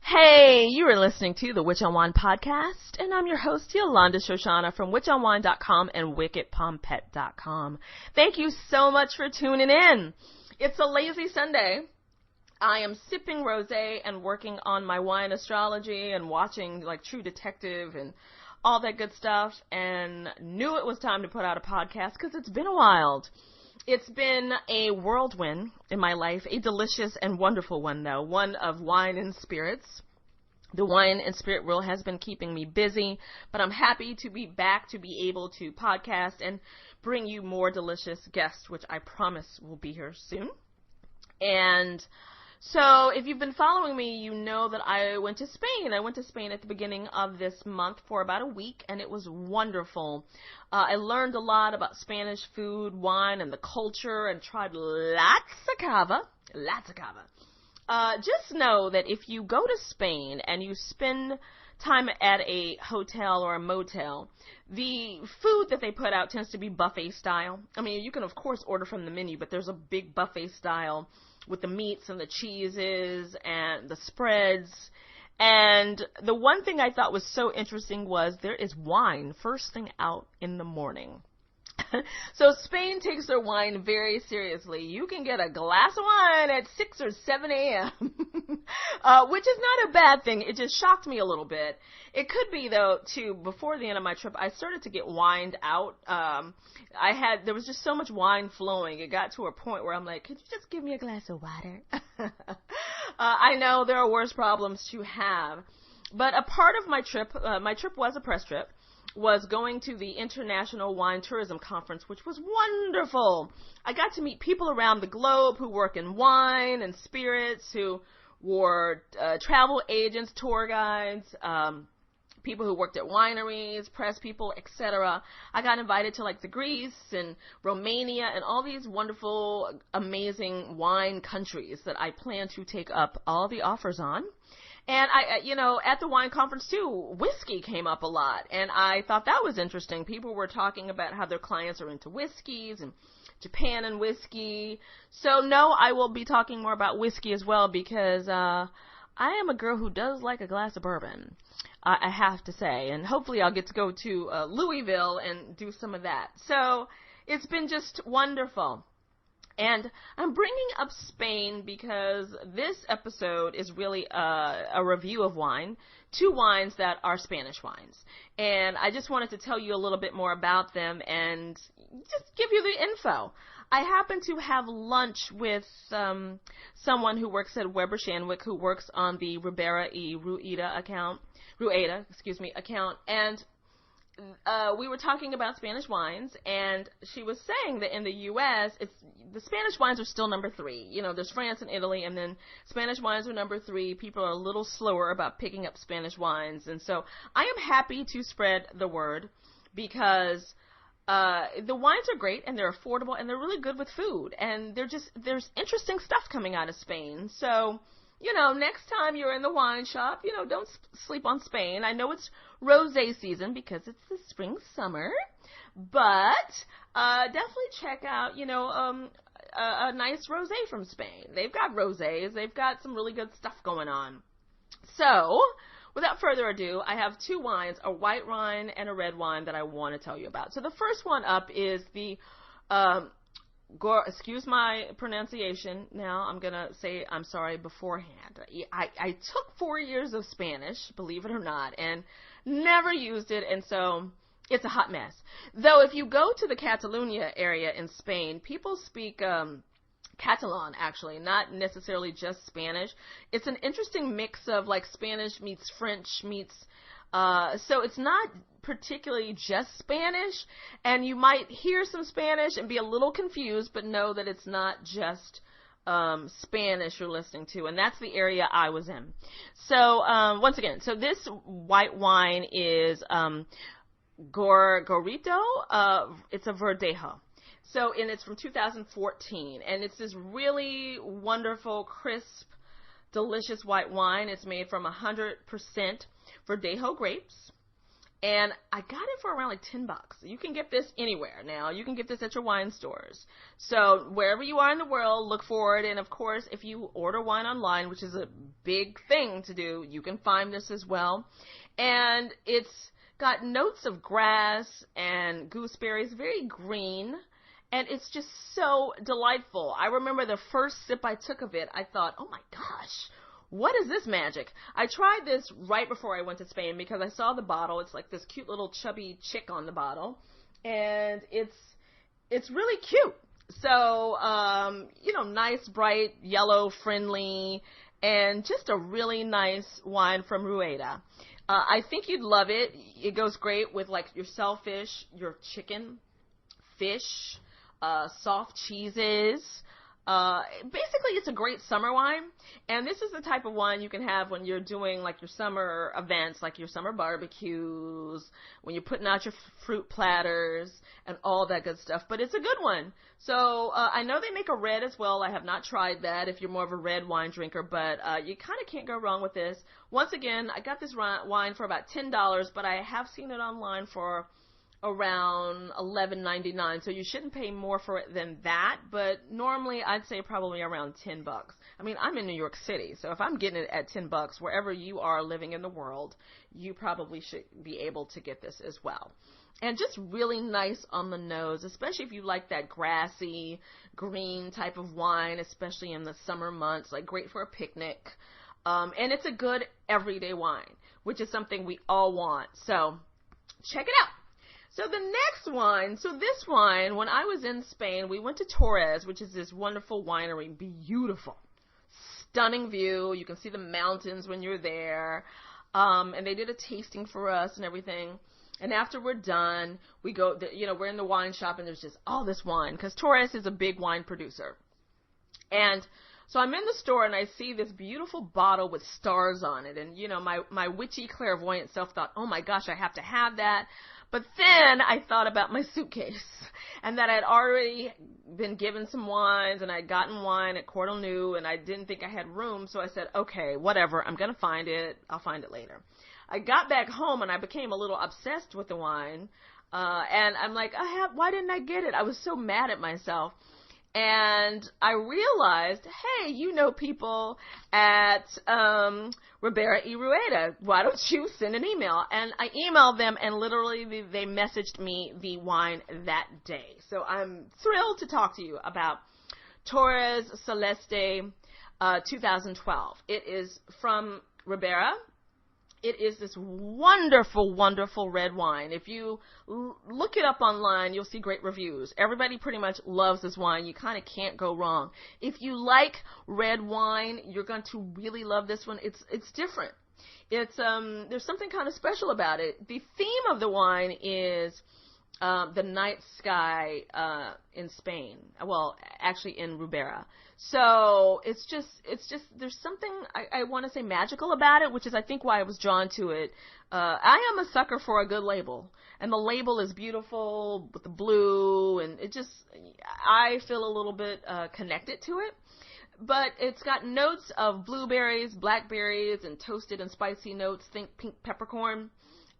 Hey, you are listening to the Witch on Wine podcast, and I'm your host, Yolanda Shoshana from witchonwine.com and wickedpompet.com. Thank you so much for tuning in. It's a lazy Sunday. I am sipping rosé and working on my wine astrology and watching like True Detective and all that good stuff, and knew it was time to put out a podcast because it's been a while. It's been a whirlwind in my life, a delicious and wonderful one, though, one of wine and spirits. The wine and spirit world has been keeping me busy, but I'm happy to be back to be able to podcast and bring you more delicious guests, which I promise will be here soon. And so if you've been following me, you know that I went to Spain. I went to Spain at the beginning of this month for about a week, and it was wonderful. I learned a lot about Spanish food, wine, and the culture, and tried lots of cava. Just know that if you go to Spain and you spend time at a hotel or a motel, the food that they put out tends to be buffet style. I mean, you can, of course, order from the menu, but there's a big buffet style with the meats and the cheeses and the spreads. And the one thing I thought was so interesting was there is wine first thing out in the morning. So Spain takes their wine very seriously. You can get a glass of wine at 6 or 7 a.m., which is not a bad thing. It just shocked me a little bit. It could be, though, too, before the end of my trip, I started to get wined out. There was just so much wine flowing. It got to a point where I'm like, could you just give me a glass of water? I know there are worse problems to have. But a part of my trip was a press trip, was going to the International Wine Tourism Conference, which was wonderful. I got to meet people around the globe who work in wine and spirits, who were travel agents, tour guides, people who worked at wineries, press people, etc. I got invited to like the Greece and Romania and all these wonderful, amazing wine countries that I plan to take up all the offers on. And at the wine conference too, whiskey came up a lot, and I thought that was interesting. People were talking about how their clients are into whiskeys and Japan and whiskey. So no, I will be talking more about whiskey as well because I am a girl who does like a glass of bourbon, I have to say, and hopefully I'll get to go to Louisville and do some of that. So it's been just wonderful. And I'm bringing up Spain because this episode is really a review of wine, 2 wines that are Spanish wines. And I just wanted to tell you a little bit more about them and just give you the info. I happened to have lunch with someone who works at Weber Shandwick, who works on the Ribera y Rueda account, and we were talking about Spanish wines, and she was saying that in the U.S., the Spanish wines are still number 3. You know, there's France and Italy, and then Spanish wines are number 3. People are a little slower about picking up Spanish wines, and so I am happy to spread the word because the wines are great, and they're affordable, and they're really good with food, and there's interesting stuff coming out of Spain. So, next time you're in the wine shop, don't sleep on Spain. I know it's rosé season because it's the spring summer, but definitely check out, a nice rosé from Spain. They've got rosés. They've got some really good stuff going on. So, without further ado, I have 2 wines, a white wine and a red wine that I want to tell you about. So the first one up is the excuse my pronunciation. Now I'm going to say I'm sorry beforehand. I took 4 years of Spanish, believe it or not, and never used it, and so it's a hot mess. Though if you go to the Catalonia area in Spain, people speak Catalan, actually, not necessarily just Spanish. It's an interesting mix of like Spanish meets French meets so it's not particularly just Spanish, and you might hear some Spanish and be a little confused, but know that it's not just Spanish you're listening to, and that's the area I was in. So once again, so this white wine is Gorgorito. It's a Verdejo. So, and it's from 2014, and it's this really wonderful, crisp, delicious white wine. It's made from 100% Verdejo grapes, And I got it for around like $10. You can get this anywhere now. You can get this at your wine stores. So wherever you are in the world, look for it. And of course, if you order wine online, which is a big thing to do, you can find this as well. And it's got notes of grass and gooseberries, very green. And it's just so delightful. I remember the first sip I took of it, I thought, oh my gosh, what is this magic? I tried this right before I went to Spain because I saw the bottle. It's like this cute little chubby chick on the bottle. And it's really cute. So, nice, bright, yellow, friendly, and just a really nice wine from Rueda. I think you'd love it. It goes great with like your shellfish, your chicken, fish, soft cheeses. Basically, it's a great summer wine, and this is the type of wine you can have when you're doing like your summer events, like your summer barbecues, when you're putting out your fruit platters and all that good stuff. But it's a good one. So I know they make a red as well. I have not tried that if you're more of a red wine drinker, but you kind of can't go wrong with this. Once again, I got this wine for about $10, but I have seen it online for around $11.99, so you shouldn't pay more for it than that, but normally I'd say probably around $10. I mean, I'm in New York City, so if I'm getting it at $10, wherever you are living in the world, you probably should be able to get this as well. And just really nice on the nose, especially if you like that grassy, green type of wine, especially in the summer months, like great for a picnic. And it's a good everyday wine, which is something we all want. So check it out. So the next wine, this wine, when I was in Spain, we went to Torres, which is this wonderful winery, beautiful, stunning view. You can see the mountains when you're there. And they did a tasting for us and everything. And after we're done, we go, we're in the wine shop and there's just all this wine because Torres is a big wine producer. And so I'm in the store and I see this beautiful bottle with stars on it. And, my witchy clairvoyant self thought, oh my gosh, I have to have that. But then I thought about my suitcase and that I'd already been given some wines and I'd gotten wine at Cordon Bleu and I didn't think I had room. So I said, okay, whatever. I'm going to find it. I'll find it later. I got back home and I became a little obsessed with the wine. And I'm like, why didn't I get it? I was so mad at myself. And I realized, hey, people at Ribera y Rueda. Why don't you send an email? And I emailed them, and literally they messaged me the wine that day. So I'm thrilled to talk to you about Torres Celeste 2012. It is from Ribera. It is this wonderful, wonderful red wine. If you look it up online, you'll see great reviews. Everybody pretty much loves this wine. You kind of can't go wrong. If you like red wine, you're going to really love this one. It's different. It's there's something kind of special about it. The theme of the wine is the night sky in Spain. Well, actually in Ribera. So it's just there's something I want to say magical about it, which is I think why I was drawn to it. I am a sucker for a good label, and the label is beautiful with the blue, and I feel a little bit connected to it. But it's got notes of blueberries, blackberries, and toasted and spicy notes. Think pink peppercorn.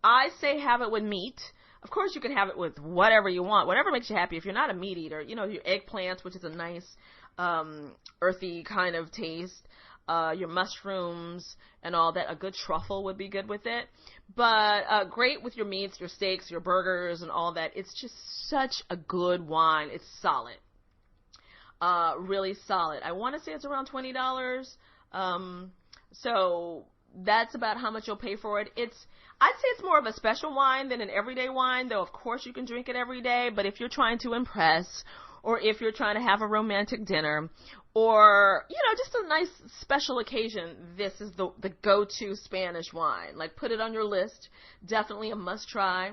I say have it with meat. Of course, you can have it with whatever you want, whatever makes you happy. If you're not a meat eater, your eggplants, which is a nice earthy kind of taste, your mushrooms and all that. A good truffle would be good with it. But great with your meats, your steaks, your burgers, and all that. It's just such a good wine. It's solid. Really solid. I want to say it's around $20. So that's about how much you'll pay for it. I'd say it's more of a special wine than an everyday wine, though of course you can drink it every day, but if you're trying to impress, or if you're trying to have a romantic dinner, or, just a nice special occasion, this is the go-to Spanish wine. Like, put it on your list. Definitely a must-try.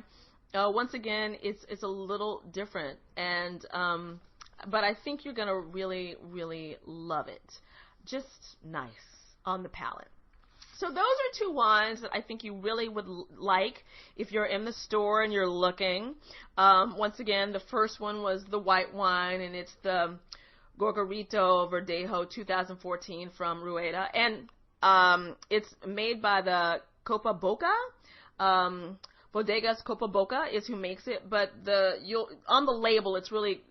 Once again, it's a little different, and but I think you're going to really, really love it. Just nice on the palate. So those are two wines that I think you really would like if you're in the store and you're looking. Once again, the first one was the white wine, and it's the Gorgorito Verdejo 2014 from Rueda. And it's made by the Copa Boca Bodegas Copaboca is who makes it, but on the label it's really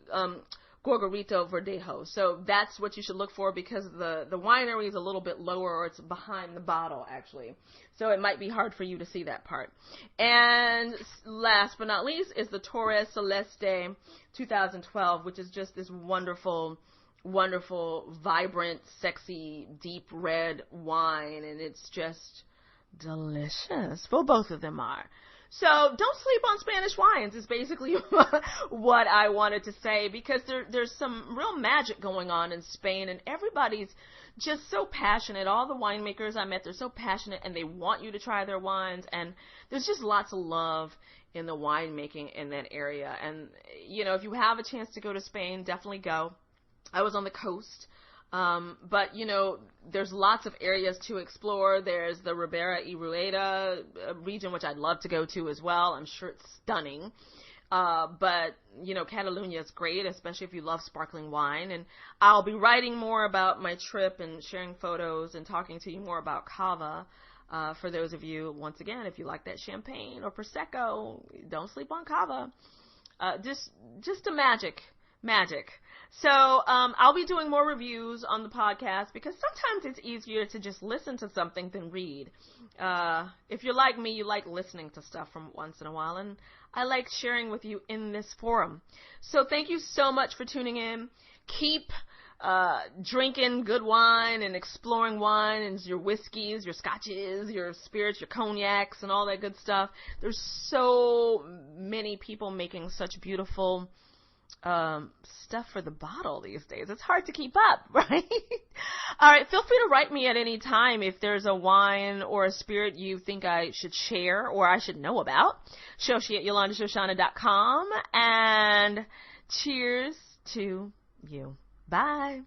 Gorgorito Verdejo. So that's what you should look for, because the winery is a little bit lower, or it's behind the bottle actually. So it might be hard for you to see that part. And last but not least is the Torres Celeste 2012, which is just this wonderful, vibrant, sexy, deep red wine, and it's just delicious. Well, both of them are. So don't sleep on Spanish wines is basically what I wanted to say, because there's some real magic going on in Spain, and everybody's just so passionate. All the winemakers I met, they're so passionate, and they want you to try their wines, and there's just lots of love in the winemaking in that area. And, if you have a chance to go to Spain, definitely go. I was on the coast. But, there's lots of areas to explore. There's the Ribera y Rueda region, which I'd love to go to as well. I'm sure it's stunning. But, Catalonia is great, especially if you love sparkling wine. And I'll be writing more about my trip and sharing photos and talking to you more about cava. For those of you, once again, if you like that champagne or Prosecco, don't sleep on cava. Just a magic. So I'll be doing more reviews on the podcast, because sometimes it's easier to just listen to something than read. If you're like me, you like listening to stuff from once in a while, and I like sharing with you in this forum. So thank you so much for tuning in. Keep drinking good wine and exploring wine and your whiskeys, your scotches, your spirits, your cognacs, and all that good stuff. There's so many people making such beautiful stuff for the bottle these days. It's hard to keep up, right? All right, feel free to write me at any time if there's a wine or a spirit you think I should share or I should know about. Shoshi@YolandaShoshana.com, and cheers to you. Bye.